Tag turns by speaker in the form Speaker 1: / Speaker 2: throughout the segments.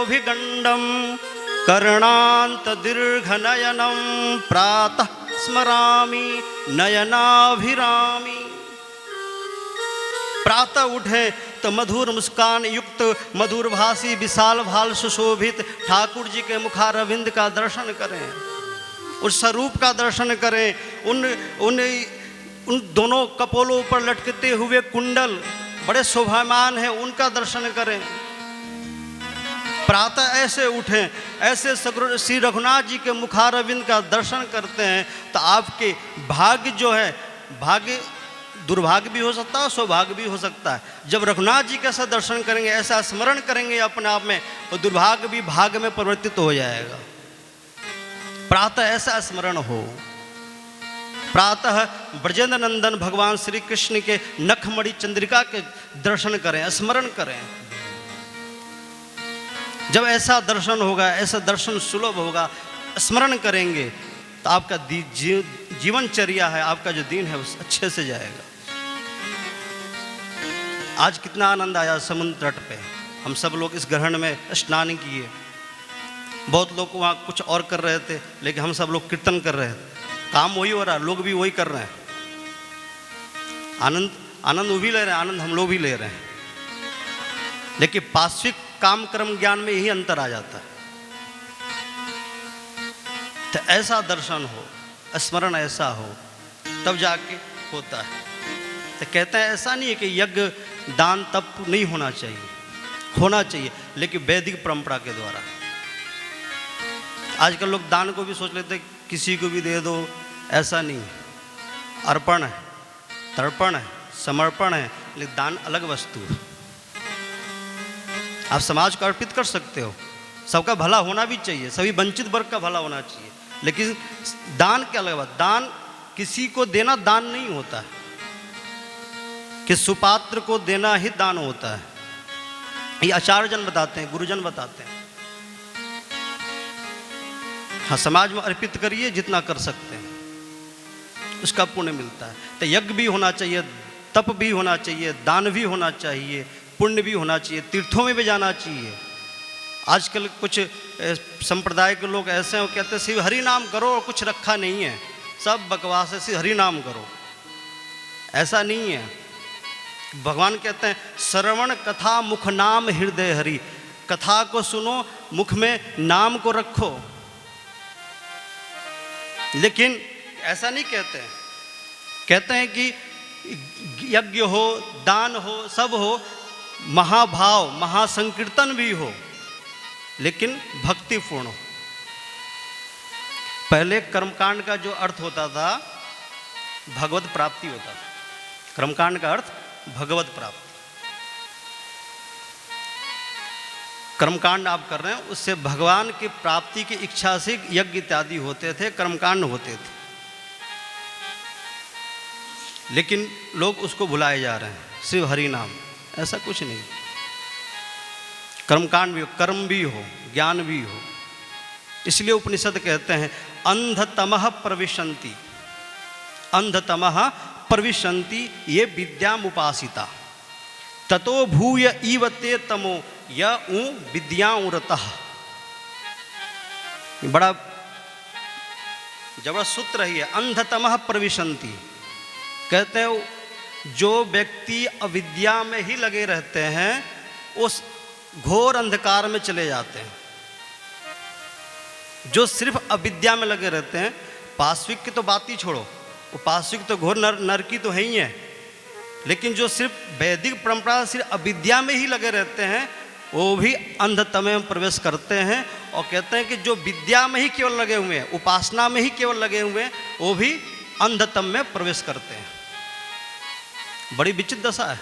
Speaker 1: शिरोभिगण्डं कर्णान्त दीर्घनयनं प्रातः स्मरामि नयनाभिरामि। प्रातः उठे तो मधुर मुस्कान युक्त मधुर भाषी विशाल भाल सुशोभित ठाकुर जी के मुखारविंद का दर्शन करें, उस स्वरूप का दर्शन करें, उन दोनों कपोलों पर लटकते हुए कुंडल बड़े शोभामान हैं, उनका दर्शन करें। प्रातः ऐसे उठें, ऐसे श्री रघुनाथ जी के मुखारविंद का दर्शन करते हैं तो आपके भाग्य जो है, भाग्य दुर्भाग्य भी हो सकता है, सौभाग्य भी हो सकता है। जब रघुनाथ जी का ऐसा दर्शन करेंगे, ऐसा स्मरण करेंगे अपने आप में, तो दुर्भाग्य भी भाग्य में परिवर्तित हो जाएगा। प्रातः ऐसा स्मरण हो। प्रातः ब्रजेंद्र नंदन भगवान श्री कृष्ण के नखमणि चंद्रिका के दर्शन करें, स्मरण करें। जब ऐसा दर्शन होगा, ऐसा दर्शन सुलभ होगा, स्मरण करेंगे तो आपका जीवनचर्या है, आपका जो दिन है वो अच्छे से जाएगा। आज कितना आनंद आया समुद्र तट पे, हम सब लोग इस ग्रहण में स्नान किए। बहुत लोग वहाँ कुछ और कर रहे थे, लेकिन हम सब लोग कीर्तन कर रहे थे। काम वही हो रहा, लोग भी वही कर रहे हैं। आनंद वो भी ले रहे हैं, आनंद हम लोग भी ले रहे हैं। लेकिन पार्श्विक काम कर्म ज्ञान में यही अंतर आ जाता है। तो ऐसा दर्शन हो, स्मरण ऐसा हो, तब जाके होता है। तो कहते हैं ऐसा नहीं है कि यज्ञ दान तप नहीं होना चाहिए, होना चाहिए, लेकिन वैदिक परंपरा के द्वारा। आजकल लोग दान को भी सोच लेते हैं किसी को भी दे दो, ऐसा नहीं है। अर्पण है, तर्पण है, समर्पण है, लेकिन दान अलग वस्तु है। आप समाज को अर्पित कर सकते हो, सबका भला होना भी चाहिए, सभी वंचित वर्ग का भला होना चाहिए, लेकिन दान क्या अलग बात। दान किसी को देना दान नहीं होता है, कि सुपात्र को देना ही दान होता है। ये आचार्यजन बताते हैं, गुरुजन बताते हैं। हाँ, समाज में अर्पित करिए जितना कर सकते हैं, उसका पुण्य मिलता है। तो यज्ञ भी होना चाहिए, तप भी होना चाहिए, दान भी होना चाहिए, पुण्य भी होना चाहिए, तीर्थों में भी जाना चाहिए। आजकल कुछ संप्रदाय के लोग ऐसे हैं, कहते हैं सिर्फ हरि नाम करो और कुछ रखा नहीं है, सब बकवास है, सिर्फ हरि नाम करो। ऐसा नहीं है। भगवान कहते हैं श्रवण कथा मुख नाम हृदय हरि। कथा को सुनो, मुख में नाम को रखो। लेकिन ऐसा नहीं कहते हैं, कहते हैं कि यज्ञ हो, दान हो, सब हो, महाभाव महासंकीर्तन भी हो, लेकिन भक्तिपूर्ण हो। पहले कर्मकांड का जो अर्थ होता था, भगवत प्राप्ति होता था। कर्मकांड का अर्थ भगवत प्राप्ति। कर्मकांड आप कर रहे हैं, उससे भगवान की प्राप्ति की इच्छा से यज्ञ इत्यादि होते थे, कर्मकांड होते थे। लेकिन लोग उसको भुलाए जा रहे हैं, सिर्फ हरि नाम। ऐसा कुछ नहीं। कर्मकांड भी हो, कर्म भी हो, ज्ञान भी हो। इसलिए उपनिषद कहते हैं अंधतमः प्रविशन्ति, अंधतमः प्रविशन्ति ये विद्यामुपासिता ततो भूय ईवते तमो य ऊ विद्याउरतः। बड़ा जबरदस्त सूत्र है ये, अंधतमः प्रविशन्ति। कहते हैं जो व्यक्ति अविद्या में ही लगे रहते हैं, उस घोर अंधकार में चले जाते हैं। जो सिर्फ अविद्या में लगे रहते हैं, पाश्विक की तो बात ही छोड़ो, वो पाश्विक तो घोर नरकी तो है ही है, लेकिन जो सिर्फ वैदिक परंपरा सिर्फ अविद्या में ही लगे रहते हैं, वो भी अंधतम में प्रवेश करते हैं। और कहते हैं कि जो विद्या में ही केवल लगे हुए हैं, उपासना में ही केवल लगे हुए हैं, वो भी अंधतम में प्रवेश करते हैं। बड़ी विचित्र दशा है।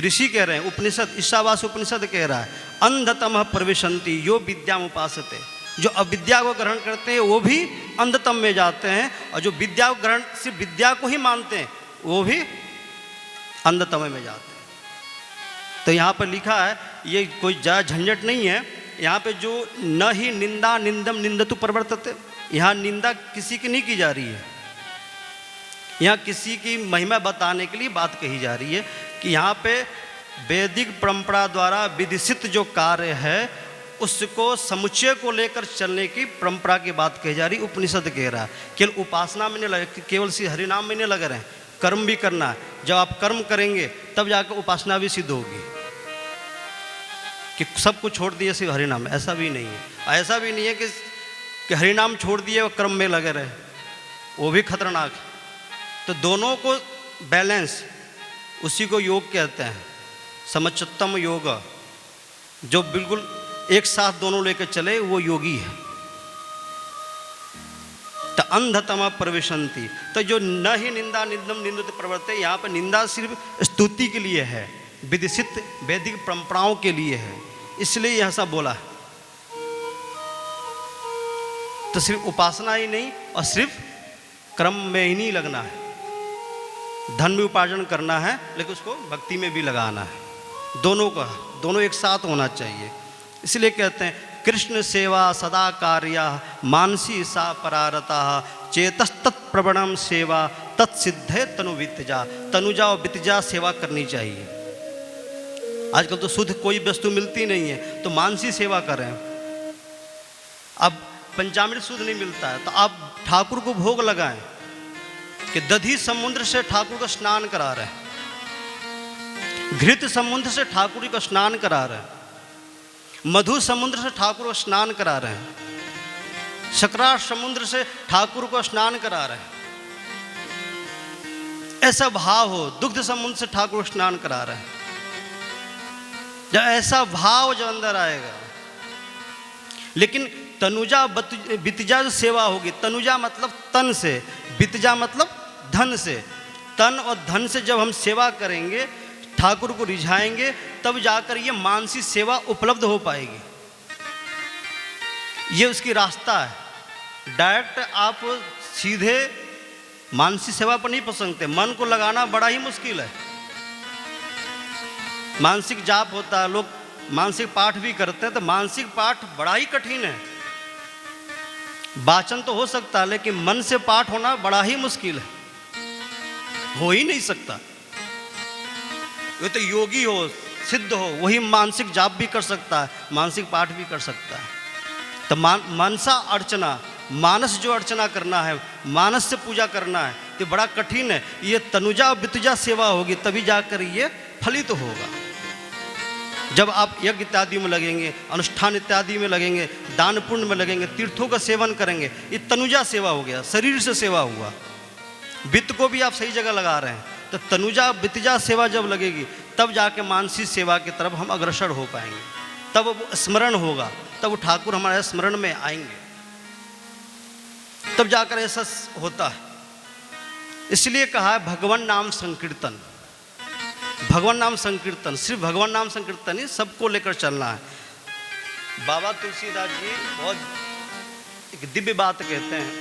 Speaker 1: ऋषि कह रहे हैं, उपनिषद, ईशावास उपनिषद कह रहा है अंधतम प्रविशन्ति यो विद्यामुपासते। जो अविद्या को ग्रहण करते हैं वो भी अंधतम में जाते हैं, और जो विद्या को ग्रहण सिर्फ विद्या को ही मानते हैं वो भी अंधतम में जाते हैं। तो यहाँ पर लिखा है, ये कोई ज़्यादा झंझट नहीं है। यहाँ पे जो न ही निंदा निंदम निंदतु प्रवर्तते, यहाँ निंदा किसी की नहीं की जा रही है, यहाँ किसी की महिमा बताने के लिए बात कही जा रही है कि यहाँ पे वैदिक परंपरा द्वारा विधिसित जो कार्य है उसको समुच्चय को लेकर चलने की परंपरा की बात कही जा रही, उपनिषद कह रहा है। केवल उपासना में नहीं लगे, केवल श्री हरिनाम में नहीं लगे रहे, कर्म भी करना है। जब आप कर्म करेंगे तब जाकर उपासना भी सिद्ध होगी। कि सब कुछ छोड़ दिए सिर्फ हरिनाम, ऐसा भी नहीं है। ऐसा भी नहीं है कि हरिनाम छोड़ दिए और कर्म में लगे रहे, वो भी खतरनाक है। तो दोनों को बैलेंस, उसी को योग कहते हैं, समचित्तम योग। जो बिल्कुल एक साथ दोनों लेकर चले वो योगी है। तो अंधतमा प्रविशंति, तो जो न ही निंदा निंदम निंदित प्रवर्ते, यहाँ पर निंदा सिर्फ स्तुति के लिए है, विदिशित वैदिक परंपराओं के लिए है, इसलिए यह सब बोला है। तो सिर्फ उपासना ही नहीं और सिर्फ कर्म में ही नहीं लगना है, धन भी उपार्जन करना है लेकिन उसको भक्ति में भी लगाना है। दोनों एक साथ होना चाहिए। इसलिए कहते हैं कृष्ण सेवा सदा कार्या मानसी सा परारता चेतस्तत्प्रवणम सेवा तत्सिद्धे तनु वित्तजा। तनुजा और वित्तजा सेवा करनी चाहिए। आजकल तो शुद्ध कोई वस्तु मिलती नहीं है, तो मानसी सेवा करें। अब पंचामृत शुद्ध नहीं मिलता है तो आप ठाकुर को भोग लगाएं कि दधी समुद्र से ठाकुर को स्नान करा रहे हैं, घृत समुद्र से ठाकुर को स्नान करा रहे हैं, मधु समुद्र से ठाकुर को स्नान करा रहे हैं, शकरार समुद्र से ठाकुर को स्नान करा रहे हैं। ऐसा भाव हो, दुग्ध समुद्र से ठाकुर को स्नान करा रहे हैं। जब ऐसा भाव जो अंदर आएगा, लेकिन तनुजा वित्तजा जो सेवा होगी, तनुजा मतलब तन से, वित्तजा मतलब धन से। तन और धन से जब हम सेवा करेंगे, ठाकुर को रिझाएंगे, तब जाकर ये मानसी सेवा उपलब्ध हो पाएगी। ये उसकी रास्ता है। डायरेक्ट आप सीधे मानसी सेवा पर नहीं पहुंच सकते, मन को लगाना बड़ा ही मुश्किल है। मानसिक जाप होता है, लोग मानसिक पाठ भी करते हैं, तो मानसिक पाठ बड़ा ही कठिन है। वाचन तो हो सकता है लेकिन मन से पाठ होना बड़ा ही मुश्किल है, हो ही नहीं सकता। ये तो योगी हो, सिद्ध हो, वही मानसिक जाप भी कर सकता है, मानसिक पाठ भी कर सकता है। तो मानसा अर्चना, मानस जो अर्चना करना है, मानस से पूजा करना है, तो बड़ा कठिन है। ये तनुजा वित्तजा सेवा होगी तभी जाकर ये फलित होगा। जब आप यज्ञ इत्यादि में लगेंगे, अनुष्ठान इत्यादि में लगेंगे, दान पुण्य में लगेंगे, तीर्थों का सेवन करेंगे, ये तनुजा सेवा हो गया, शरीर से सेवा हुआ। वित्त को भी आप सही जगह लगा रहे हैं, तो तनुजा वित्तजा सेवा जब लगेगी तब जाके मानसी सेवा की तरफ हम अग्रसर हो पाएंगे, तब वो स्मरण होगा, तब वो ठाकुर हमारे स्मरण में आएंगे, तब जाकर ऐसा होता है। इसलिए कहा है भगवान नाम संकीर्तन। भगवान नाम संकीर्तन, सिर्फ भगवान नाम संकीर्तन ही, सबको लेकर चलना है। बाबा तुलसीदास जी बहुत एक दिव्य बात कहते हैं,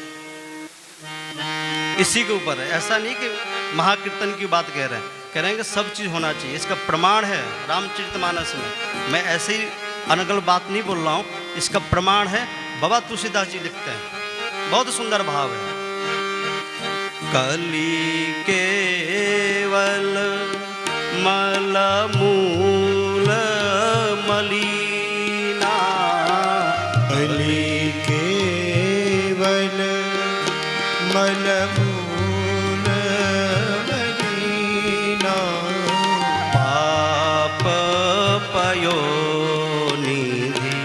Speaker 1: इसी के ऊपर है। ऐसा नहीं कि महाकीर्तन की बात कह रहे हैं, कह रहे हैं कि सब चीज़ होना चाहिए। इसका प्रमाण है रामचरितमानस में। मैं ऐसे ही अनगल बात नहीं बोल रहा हूँ, इसका प्रमाण है। बाबा तुलसीदास जी लिखते हैं, बहुत सुंदर भाव है। कली केवल मल मूल मलिना,
Speaker 2: कली केवल मल मूल मलिना,
Speaker 1: पाप पयो निधि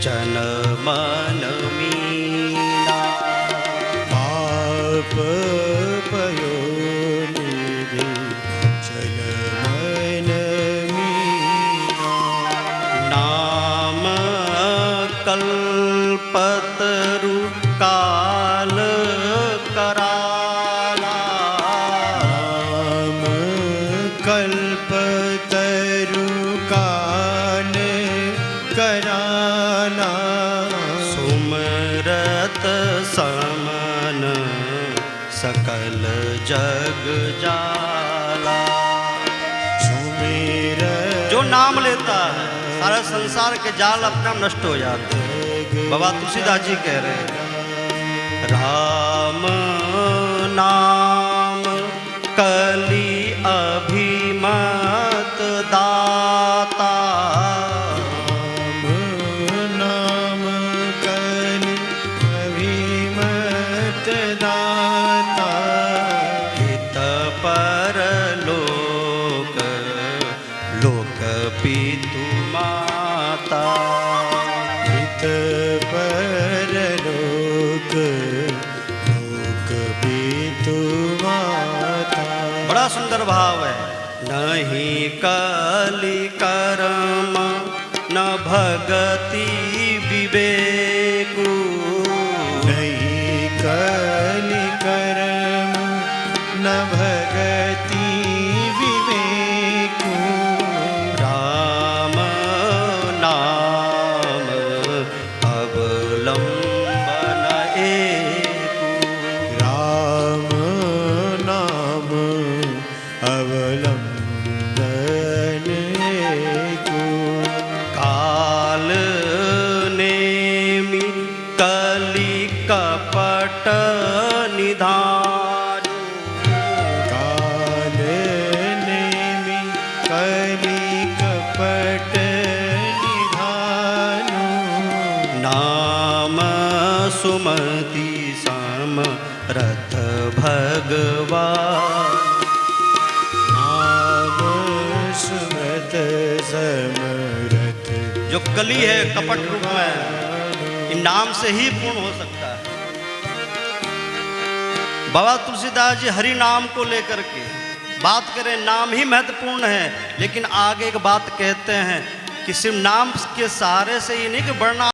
Speaker 1: जन मन मीना,
Speaker 2: पाप पयो निधि जन मन मीना,
Speaker 1: नाम कल्पतरु काल कराला,
Speaker 2: नाम कल्पतरु काल कराला,
Speaker 1: सुमरत समन सकल जग जाला।
Speaker 2: सुमिरत
Speaker 1: जो नाम लेता है सारा संसार के जाल अपना नष्ट हो जाते हैं। बाबा तुलसीदास जी कह रहे हैं, राम नाम कली अभिमत दा, माता।
Speaker 2: हित परलोक लोक पितु माता।
Speaker 1: बड़ा सुंदर भाव है। नहीं कली कर्म न भगति विवेकु।
Speaker 2: नहीं कलि कर्म न भगति विवेकु।
Speaker 1: राम नाम अवलंबन एकु।
Speaker 2: राम नाम अवलंबन एकु।
Speaker 1: काल नेमि कलि कपट निधान।
Speaker 2: काल नेमि कलि कपट निधानु।
Speaker 1: नाम सुमति समरथ भगवान।
Speaker 2: नाम सुमत समरथ।
Speaker 1: जो कली है कपट रूप में, इन नाम से ही पूर्ण हो सकता है। बाबा तुलसीदास जी हरि नाम को लेकर के बात करें, नाम ही महत्वपूर्ण है, लेकिन आगे एक बात कहते हैं कि सिर्फ नाम के सहारे से ये नहीं कि बढ़ना